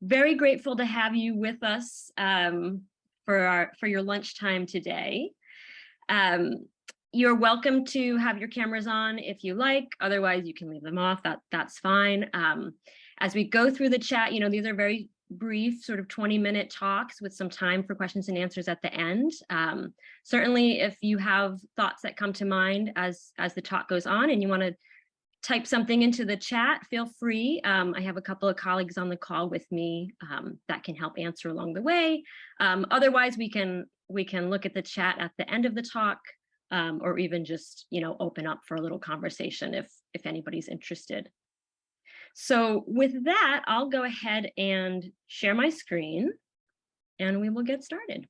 Very grateful to have you with us for your lunchtime today. You're welcome to have your cameras on if you like. Otherwise, you can leave them off. That's fine. As we go through the chat, these are very brief, sort of 20-minute talks with some time for questions and answers at the end. Certainly, if you have thoughts that come to mind as the talk goes on and you want to type something into the chat, feel free. I have a couple of colleagues on the call with me that can help answer along the way. Otherwise, we can look at the chat at the end of the talk, or even just open up for a little conversation if anybody's interested. So with that, I'll go ahead and share my screen and we will get started.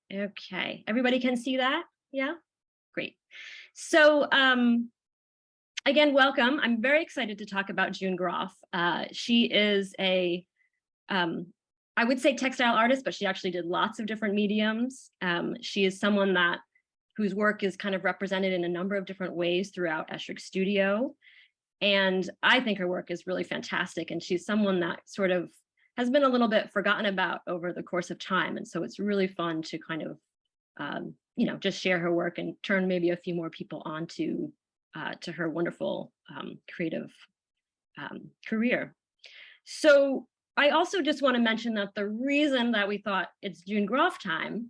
Okay, everybody can see that? Yeah, great. So again, welcome. I'm very excited to talk about June Groff. She is I would say textile artist, but she actually did lots of different mediums. She is someone whose work is kind of represented in a number of different ways throughout Eschrick Studio. And I think her work is really fantastic. And she's someone that sort of has been a little bit forgotten about over the course of time. And so it's really fun to kind of, just share her work and turn maybe a few more people on to her wonderful creative career. So I also just want to mention that the reason that we thought it's June Groff time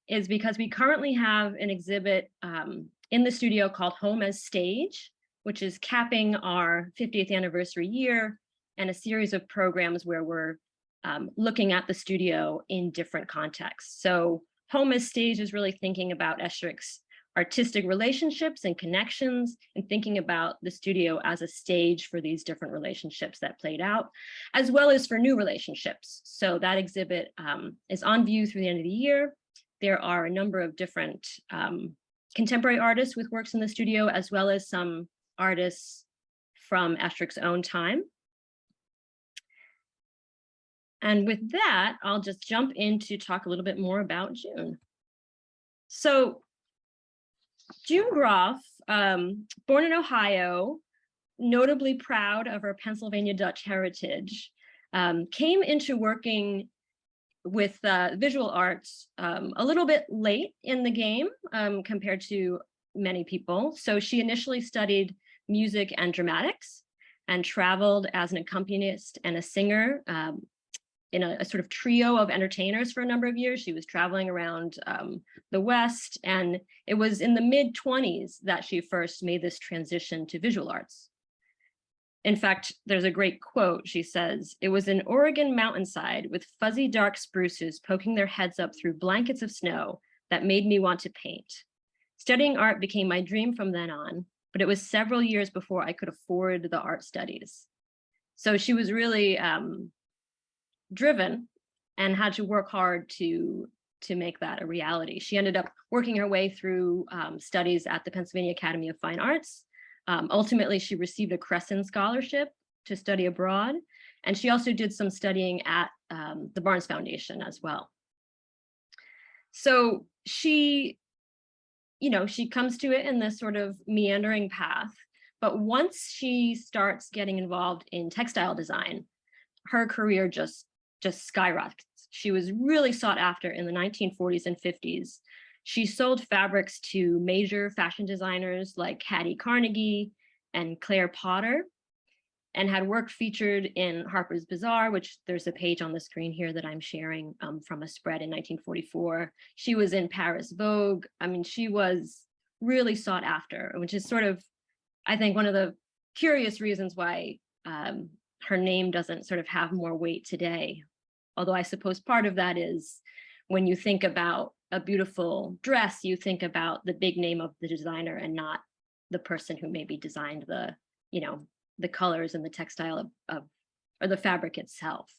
is because we currently have an exhibit in the studio called Home as Stage, which is capping our 50th anniversary year and a series of programs where we're looking at the studio in different contexts. So Home as Stage is really thinking about Eschrick's artistic relationships and connections, and thinking about the studio as a stage for these different relationships that played out, as well as for new relationships. So that exhibit is on view through the end of the year. There are a number of different contemporary artists with works in the studio, as well as some artists from Eschrick's own time. And with that, I'll just jump in to talk a little bit more about June. So June Groff, born in Ohio, notably proud of her Pennsylvania Dutch heritage, came into working with visual arts a little bit late in the game compared to many people. So she initially studied music and dramatics and traveled as an accompanist and a singer in a sort of trio of entertainers for a number of years. She was traveling around the West, and it was in the mid-20s that she first made this transition to visual arts. In fact, there's a great quote. She says, "It was an Oregon mountainside with fuzzy dark spruces poking their heads up through blankets of snow that made me want to paint. Studying art became my dream from then on, but it was several years before I could afford the art studies." So she was really driven and had to work hard to make that a reality. She ended up working her way through studies at the Pennsylvania Academy of Fine Arts. Ultimately, she received a Crescent Scholarship to study abroad, and she also did some studying at the Barnes Foundation as well. So she comes to it in this sort of meandering path, but once she starts getting involved in textile design, her career just skyrockets. She was really sought after in the 1940s and 50s. She sold fabrics to major fashion designers like Hattie Carnegie and Claire Potter, and had work featured in Harper's Bazaar, which there's a page on the screen here that I'm sharing from a spread in 1944. She was in Paris Vogue. I mean, she was really sought after, which is sort of, I think, one of the curious reasons why her name doesn't sort of have more weight today. Although I suppose part of that is when you think about a beautiful dress, you think about the big name of the designer and not the person who maybe designed the colors and the textile or the fabric itself.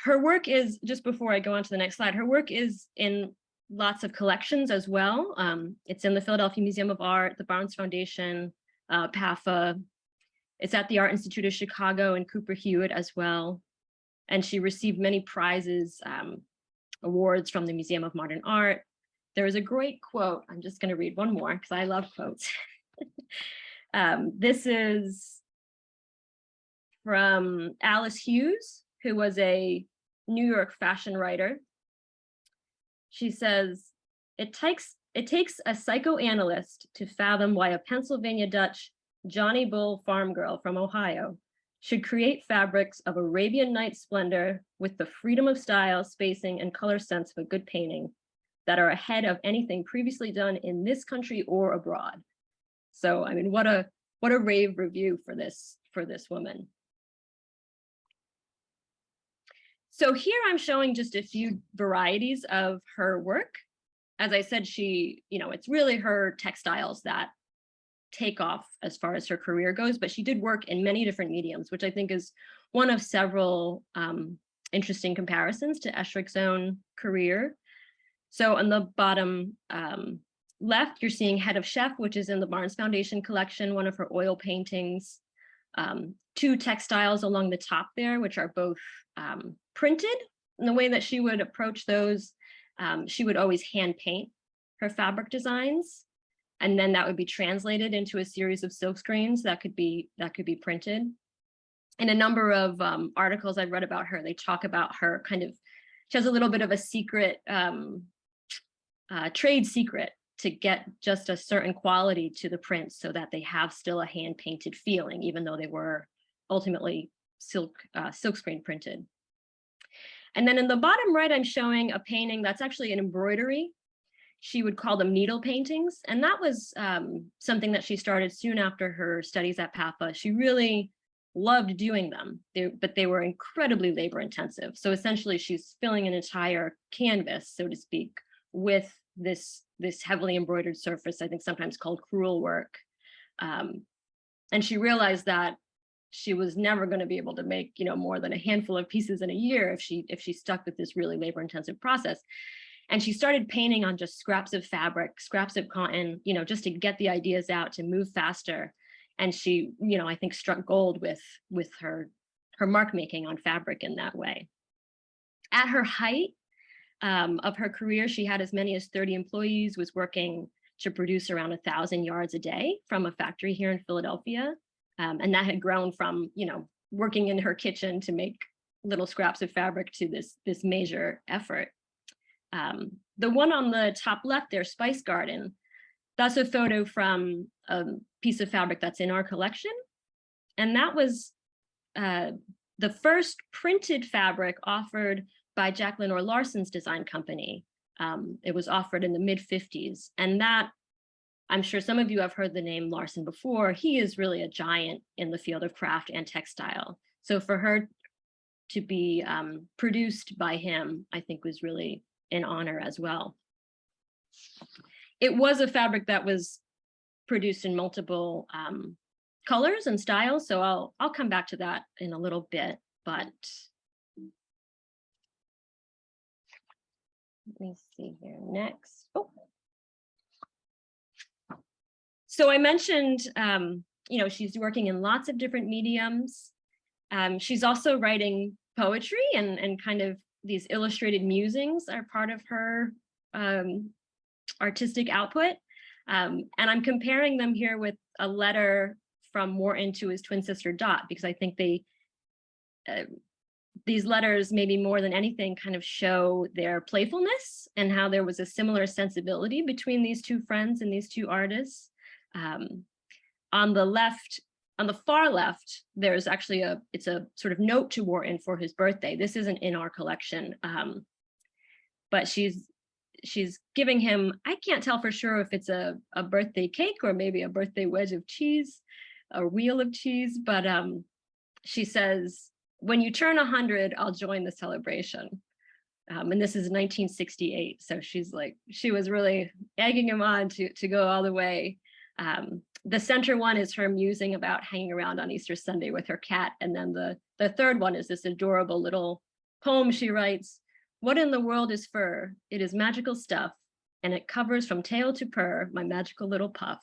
Her work is, just before I go on to the next slide, her work is in lots of collections as well. It's in the Philadelphia Museum of Art, the Barnes Foundation, PAFA. It's at the Art Institute of Chicago and Cooper Hewitt as well. And she received many prizes, awards from the Museum of Modern Art, there is a great quote. I'm just going to read one more because I love quotes. This is from Alice Hughes, who was a New York fashion writer. She says, it takes a psychoanalyst to fathom why a Pennsylvania Dutch Johnny Bull farm girl from Ohio should create fabrics of Arabian Night splendor with the freedom of style, spacing, and color sense of a good painting that are ahead of anything previously done in this country or abroad. So, I mean, what a rave review for this woman. So here I'm showing just a few varieties of her work. As I said, it's really her textiles that take off as far as her career goes, but she did work in many different mediums, which I think is one of several interesting comparisons to Eschric's own career. So on the bottom left, you're seeing Head of Chef, which is in the Barnes Foundation collection, one of her oil paintings. Two textiles along the top there, which are both printed. And the way that she would approach those, she would always hand paint her fabric designs, and then that would be translated into a series of silk screens that could be printed. In a number of articles I've read about her, they talk about her she has a little bit of a secret, trade secret to get just a certain quality to the prints so that they have still a hand painted feeling, even though they were ultimately silk screen printed. And then in the bottom right, I'm showing a painting that's actually an embroidery. She would call them needle paintings. And that was something that she started soon after her studies at PAPA. She really loved doing them, but they were incredibly labor intensive. So essentially she's filling an entire canvas, so to speak, with this heavily embroidered surface, I think sometimes called crewel work. And she realized that she was never going to be able to make, more than a handful of pieces in a year if she stuck with this really labor intensive process. And she started painting on just scraps of fabric, scraps of cotton, just to get the ideas out, to move faster. And she, I think struck gold with her mark making on fabric in that way. At her height of her career, she had as many as 30 employees, was working to produce around 1,000 yards a day from a factory here in Philadelphia. And that had grown from, working in her kitchen to make little scraps of fabric to this major effort. The one on the top left there, Spice Garden, that's a photo from a piece of fabric that's in our collection. And that was the first printed fabric offered by Jacqueline Orr Larson's design company. It was offered in the mid-50s. And that, I'm sure some of you have heard the name Larson before. He is really a giant in the field of craft and textile. So for her to be produced by him, I think was really an honor as well. It was a fabric that was produced in multiple colors and styles. So I'll come back to that in a little bit, but let me see here next. Oh. So I mentioned, she's working in lots of different mediums. She's also writing poetry, and kind of these illustrated musings are part of her artistic output. And I'm comparing them here with a letter from Morton to his twin sister Dot, because I think these letters, maybe more than anything, kind of show their playfulness and how there was a similar sensibility between these two friends and these two artists. On the far left, there's actually it's a sort of note to Wharton for his birthday. This isn't in our collection, but she's giving him, I can't tell for sure if it's a birthday cake or maybe a birthday wedge of cheese, a wheel of cheese, but she says, when you turn 100, I'll join the celebration. And this is 1968. So she was really egging him on to go all the way. The center one is her musing about hanging around on Easter Sunday with her cat. And then the third one is this adorable little poem she writes. What in the world is fur? It is magical stuff, and it covers from tail to purr my magical little puff.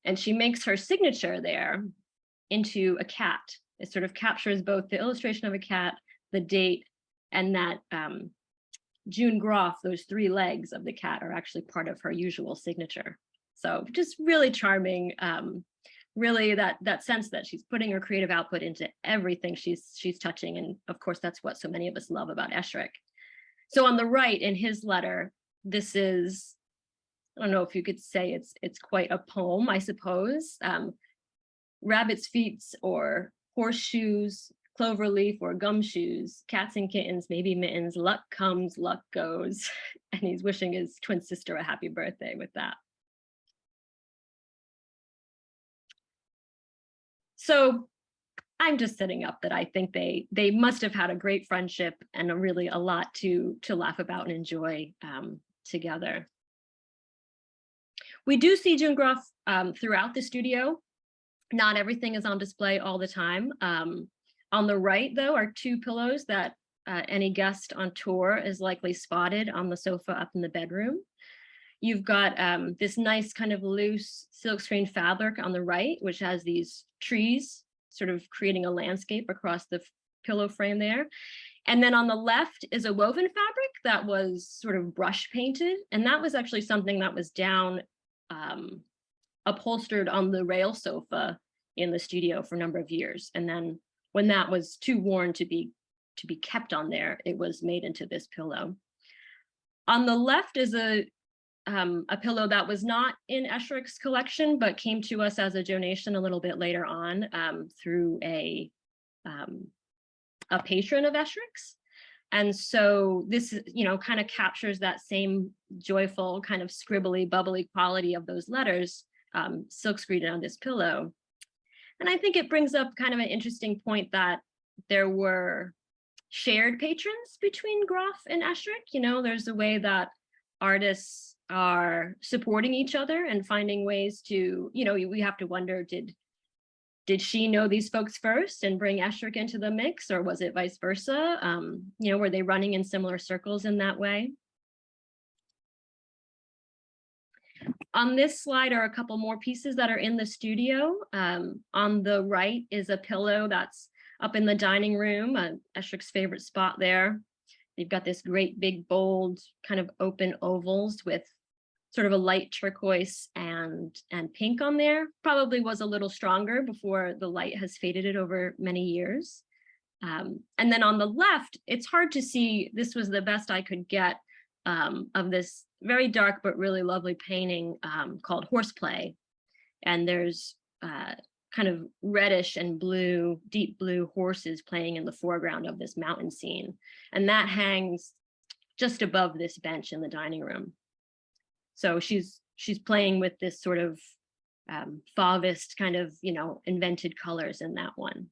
And she makes her signature there into a cat. It sort of captures both the illustration of a cat, the date, and that June Groff, those 3 legs of the cat are actually part of her usual signature. So just really charming, really that sense that she's putting her creative output into everything she's touching. And of course, that's what so many of us love about Esherick. So on the right in his letter, this is, I don't know if you could say it's quite a poem, I suppose. Rabbit's feet or horseshoes, cloverleaf or gumshoes, cats and kittens, maybe mittens, luck comes, luck goes. And he's wishing his twin sister a happy birthday with that. So I'm just setting up that I think they must have had a great friendship and a lot to laugh about and enjoy together. We do see June Groff throughout the studio. Not everything is on display all the time. On the right, though, are 2 pillows that any guest on tour is likely spotted on the sofa up in the bedroom. You've got this nice kind of loose silkscreen fabric on the right, which has these trees sort of creating a landscape across the pillow frame there. And then on the left is a woven fabric that was sort of brush painted. And that was actually something that was down upholstered on the rail sofa in the studio for a number of years. And then when that was too worn to be kept on there, it was made into this pillow. On the left is a pillow that was not in Esherick's collection, but came to us as a donation a little bit later on through a patron of Esherick's. And so this, kind of captures that same joyful, kind of scribbly, bubbly quality of those letters silk screened on this pillow. And I think it brings up kind of an interesting point that there were shared patrons between Groff and Esherick. There's a way that artists are supporting each other and finding ways to, we have to wonder, did she know these folks first and bring Esherick into the mix, or was it vice versa? Were they running in similar circles in that way? On this slide are a couple more pieces that are in the studio. On the right is a pillow that's up in the dining room, Esherick's favorite spot there. You've got this great big bold kind of open ovals with sort of a light turquoise and pink on there. Probably was a little stronger before the light has faded it over many years. And then on the left, it's hard to see, this was the best I could get of this very dark but really lovely painting called Horseplay. And there's kind of reddish and blue, deep blue horses playing in the foreground of this mountain scene. And that hangs just above this bench in the dining room. So she's playing with this sort of Fauvist kind of, invented colors in that one.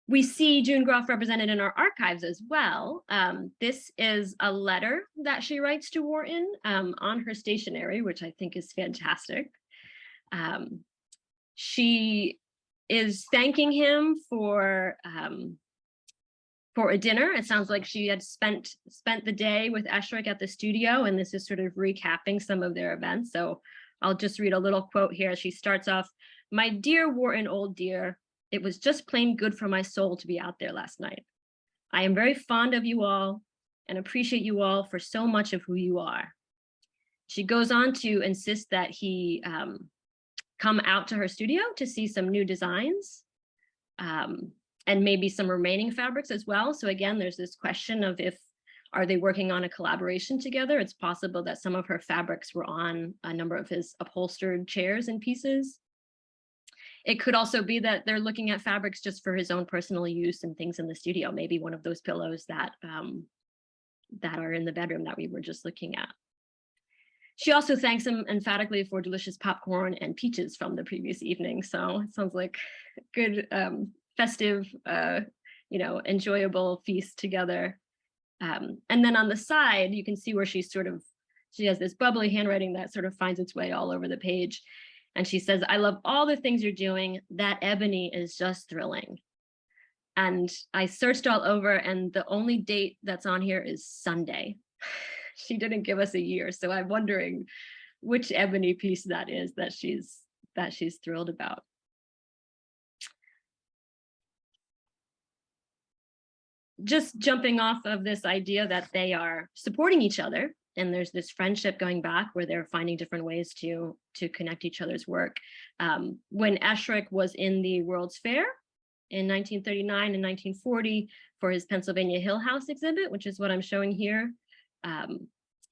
We see June Groff represented in our archives as well. This is a letter that she writes to Wharton on her stationery, which I think is fantastic. She is thanking him for a dinner. It sounds like she had spent the day with Esherick at the studio, and this is sort of recapping some of their events. So I'll just read a little quote here. She starts off, "My dear Wharton, old dear, it was just plain good for my soul to be out there last night. I am very fond of you all and appreciate you all for so much of who you are." She goes on to insist that he come out to her studio to see some new designs and maybe some remaining fabrics as well. So again, there's this question of are they working on a collaboration together? It's possible that some of her fabrics were on a number of his upholstered chairs and pieces. It could also be that they're looking at fabrics just for his own personal use and things in the studio, maybe one of those pillows that are in the bedroom that we were just looking at. She also thanks him emphatically for delicious popcorn and peaches from the previous evening. So it sounds like a good festive, enjoyable feast together. And then on the side, you can see where she has this bubbly handwriting that sort of finds its way all over the page. And she says, "I love all the things you're doing. That ebony is just thrilling." And I searched all over, and the only date that's on here is Sunday. She didn't give us a year, so I'm wondering which ebony piece that is that she's thrilled about. just jumping off of this idea that they are supporting each other, and there's this friendship going back where they're finding different ways to connect each other's work. When Esherick was in the World's Fair in 1939 and 1940 for his Pennsylvania Hill House exhibit, which is what I'm showing here,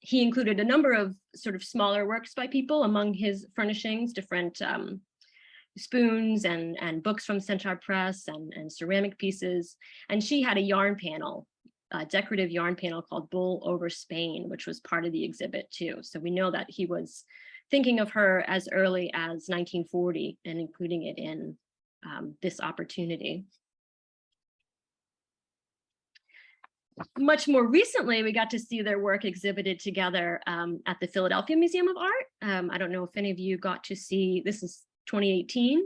he included a number of sort of smaller works by people among his furnishings, different spoons and books from Centaur Press and ceramic pieces. And she had a yarn panel, a decorative yarn panel called Bull Over Spain, which was part of the exhibit too. So we know that he was thinking of her as early as 1940 and including it in this opportunity. Much more recently, we got to see their work exhibited together at the Philadelphia Museum of Art. I don't know if any of you got to see, this is 2018.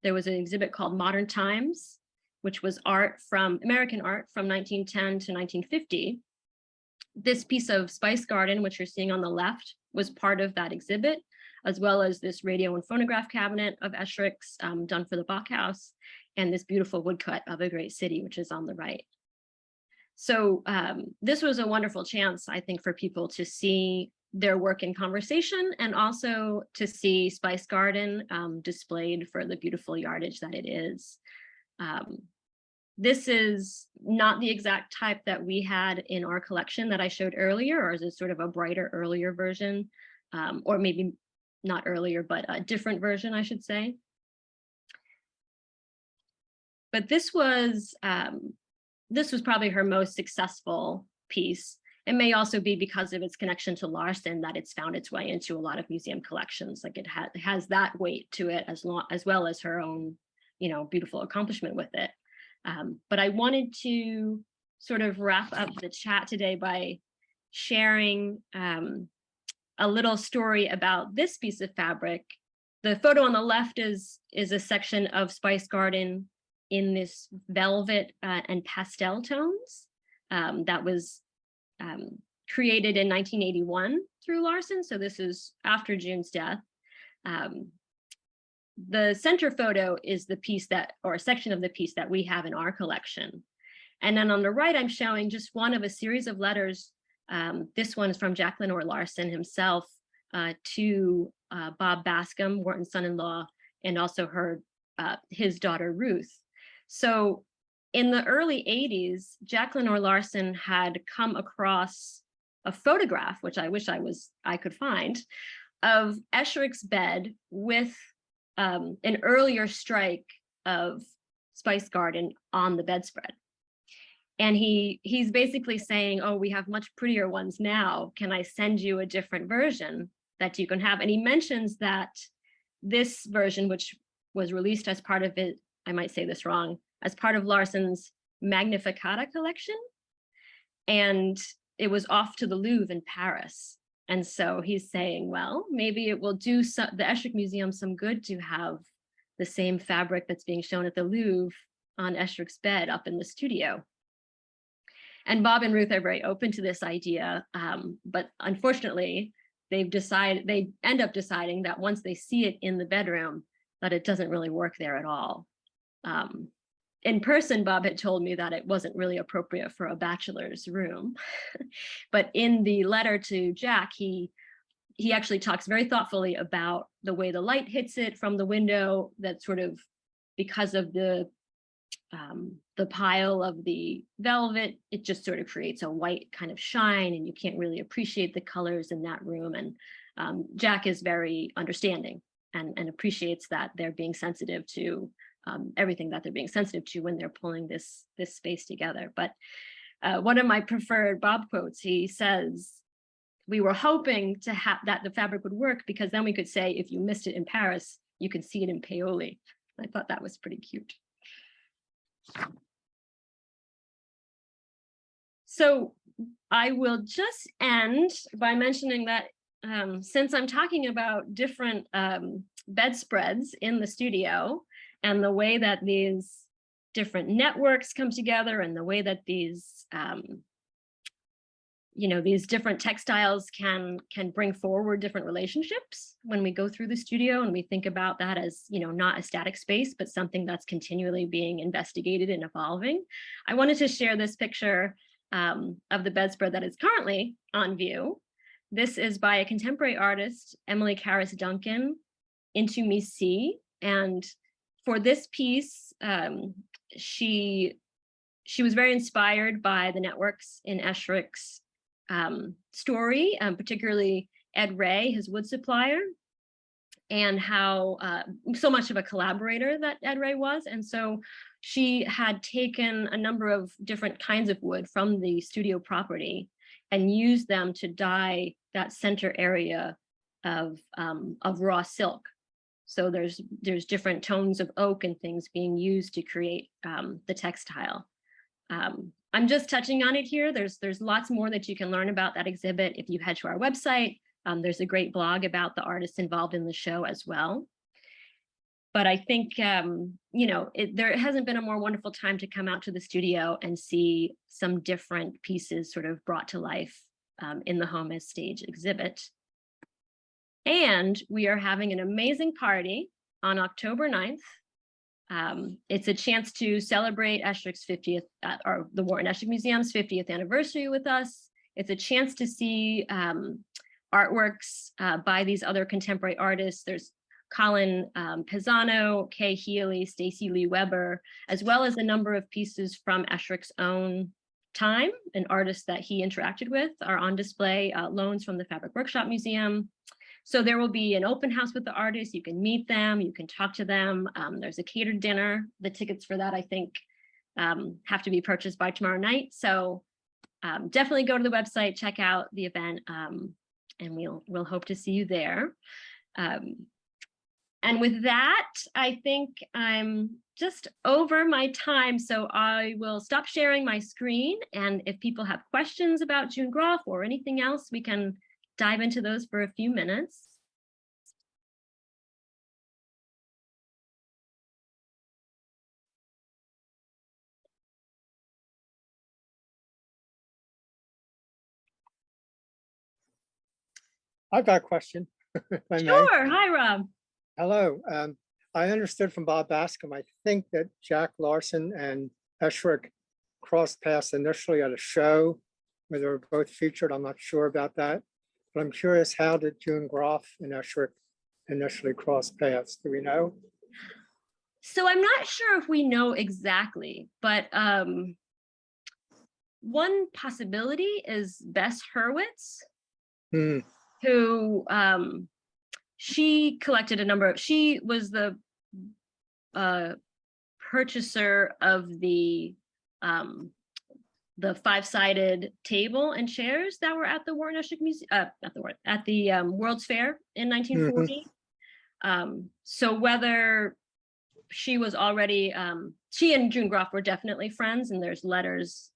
There was an exhibit called Modern Times, which was American art from 1910 to 1950. This piece of Spice Garden, which you're seeing on the left, was part of that exhibit, as well as this radio and phonograph cabinet of Esherick's done for the Bachhaus, and this beautiful woodcut of A Great City, which is on the right. So this was a wonderful chance, I think, for people to see their work in conversation and also to see Spice Garden displayed for the beautiful yardage that it is. This is not the exact type that we had in our collection that I showed earlier, or is it sort of a brighter, earlier version, or maybe not earlier, but a different version, I should say. But this was probably her most successful piece. It may also be because of its connection to Larson that it's found its way into a lot of museum collections. Like it has that weight to it as well as her own, beautiful accomplishment with it. But I wanted to sort of wrap up the chat today by sharing a little story about this piece of fabric. The photo on the left is a section of Spice Garden in this velvet and pastel tones that was created in 1981 through Larson. So this is after June's death. The center photo is the piece or a section of the piece that we have in our collection. And then on the right, I'm showing just one of a series of letters. This one is from Jacqueline Orr Larson himself to Bob Bascom, Wharton's son-in-law, and also his daughter, Ruth. So in the early 80s, Jacqueline Orr Larson had come across a photograph, which I wish I could find, of Esherick's bed with an earlier strike of Spice Garden on the bedspread. And he's basically saying, oh, we have much prettier ones now. Can I send you a different version that you can have? And he mentions that this version, which was released as part of it, I might say this wrong, as part of Larson's Magnificata collection. And it was off to the Louvre in Paris. And so he's saying, well, maybe it will do the Esherick Museum some good to have the same fabric that's being shown at the Louvre on Esherick's bed up in the studio. And Bob and Ruth are very open to this idea, but unfortunately, they end up deciding that once they see it in the bedroom, that it doesn't really work there at all. In person, Bob had told me that it wasn't really appropriate for a bachelor's room. But in the letter to Jack, he actually talks very thoughtfully about the way the light hits it from the window, that sort of because of the pile of the velvet, it just sort of creates a white kind of shine and you can't really appreciate the colors in that room. And Jack is very understanding and appreciates that they're being sensitive to everything that they're being sensitive to when they're pulling this space together. But one of my preferred Bob quotes, he says, we were hoping to have that the fabric would work because then we could say, if you missed it in Paris, you can see it in Paoli. I thought that was pretty cute. So I will just end by mentioning that since I'm talking about different bedspreads in the studio and the way that these different networks come together and the way that these these different textiles can bring forward different relationships when we go through the studio, and we think about that as, not a static space, but something that's continually being investigated and evolving. I wanted to share this picture of the bedspread that is currently on view. This is by a contemporary artist, Emily Carris Duncan, Into Me See. And for this piece, she was very inspired by the networks in Esherick's story, particularly Ed Ray, his wood supplier, and how so much of a collaborator that Ed Ray was. And so she had taken a number of different kinds of wood from the studio property and used them to dye that center area of raw silk. So there's different tones of oak and things being used to create the textile. I'm just touching on it here. There's lots more that you can learn about that exhibit if you head to our website. There's a great blog about the artists involved in the show as well. But I think, there hasn't been a more wonderful time to come out to the studio and see some different pieces sort of brought to life in the Home as Stage exhibit. And we are having an amazing party on October 9th. It's a chance to celebrate Esherick's 50th, or the Wharton Esherick Museum's 50th anniversary with us. It's a chance to see artworks by these other contemporary artists. There's Colin Pisano, Kay Healy, Stacey Lee Weber, as well as a number of pieces from Esherick's own time and artists that he interacted with are on display, loans from the Fabric Workshop Museum. So there will be an open house with the artists. You can meet them, you can talk to them. There's a catered dinner. The tickets for that, I think, have to be purchased by tomorrow night. So definitely go to the website, check out the event, and we'll hope to see you there. And with that, I think I'm just over my time, so I will stop sharing my screen. And if people have questions about June Groff or anything else, we can dive into those for a few minutes. I've got a question, if I may. Sure. Hi, Rob. Hello. I understood from Bob Bascom, I think that Jack Larson and Esherick crossed paths initially at a show where they were both featured. I'm not sure about that, but I'm curious, how did June Groff and Esherick initially cross paths? Do we know? So I'm not sure if we know exactly, but one possibility is Bess Hurwitz, who she collected a number of, she was the purchaser of the five-sided table and chairs that were at the Wharton Esherick Museum, at the World's Fair in 1940. So whether she was already, she and June Groff were definitely friends, and there's letters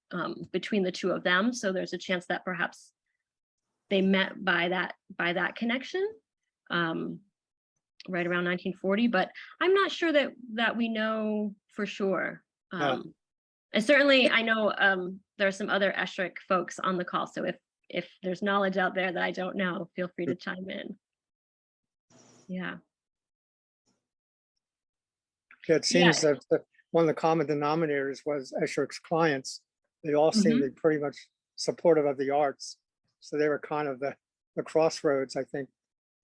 between the two of them. So there's a chance that perhaps they met by that connection. Right around 1940, but I'm not sure that we know for sure. And certainly I know there are some other Esherick folks on the call, so if there's knowledge out there that I don't know, feel free to chime in. Yeah. It seems that one of the common denominators was Esherick's clients. They all seemed to be pretty much supportive of the arts. So they were kind of the crossroads, I think,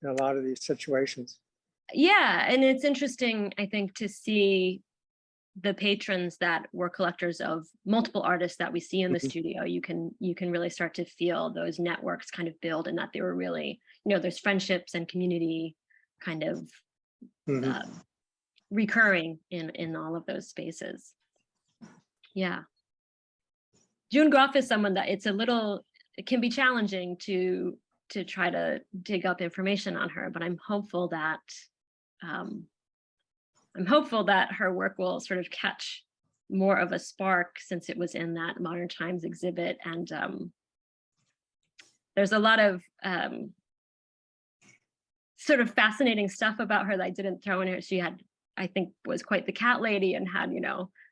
in a lot of these situations. Yeah, and it's interesting, I think, to see the patrons that were collectors of multiple artists that we see in the studio. You can really start to feel those networks kind of build, and that they were really, there's friendships and community kind of recurring in all of those spaces. Yeah. June Groff is someone that it can be challenging to try to dig up information on her, but I'm hopeful that her work will sort of catch more of a spark, since it was in that Modern Times exhibit. And there's a lot of sort of fascinating stuff about her that I didn't throw in here. She had, I think, was quite the cat lady and had,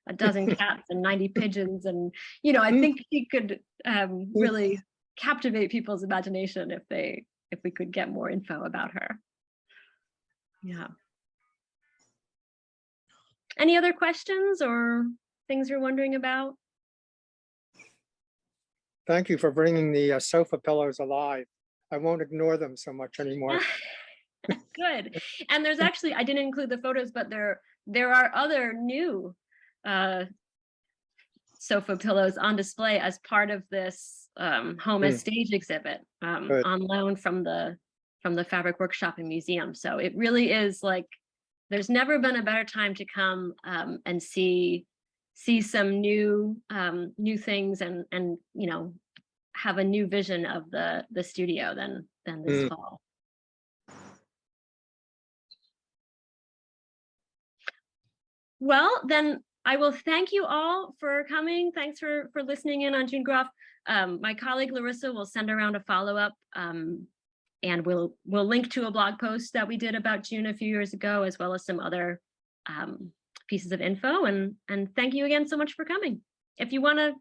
a dozen cats and 90 pigeons. And, I think she could really captivate people's imagination if we could get more info about her. Yeah. Any other questions or things you're wondering about? Thank you for bringing the sofa pillows alive. I won't ignore them so much anymore. Good. And there's actually, I didn't include the photos, but there are other new sofa pillows on display as part of this home as stage exhibit Good. on loan from the Fabric Workshop and Museum. So it really is like, there's never been a better time to come and see some new things and you know, have a new vision of the studio than this fall. Well, then I will thank you all for coming. Thanks for listening in on June Groff. My colleague Larissa will send around a follow-up, and we'll link to a blog post that we did about June a few years ago, as well as some other pieces of info. And thank you again so much for coming. If you want to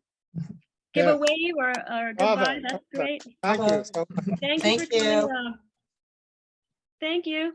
give a wave or a goodbye, that's great. Thank you. Thank you for coming. Thank you.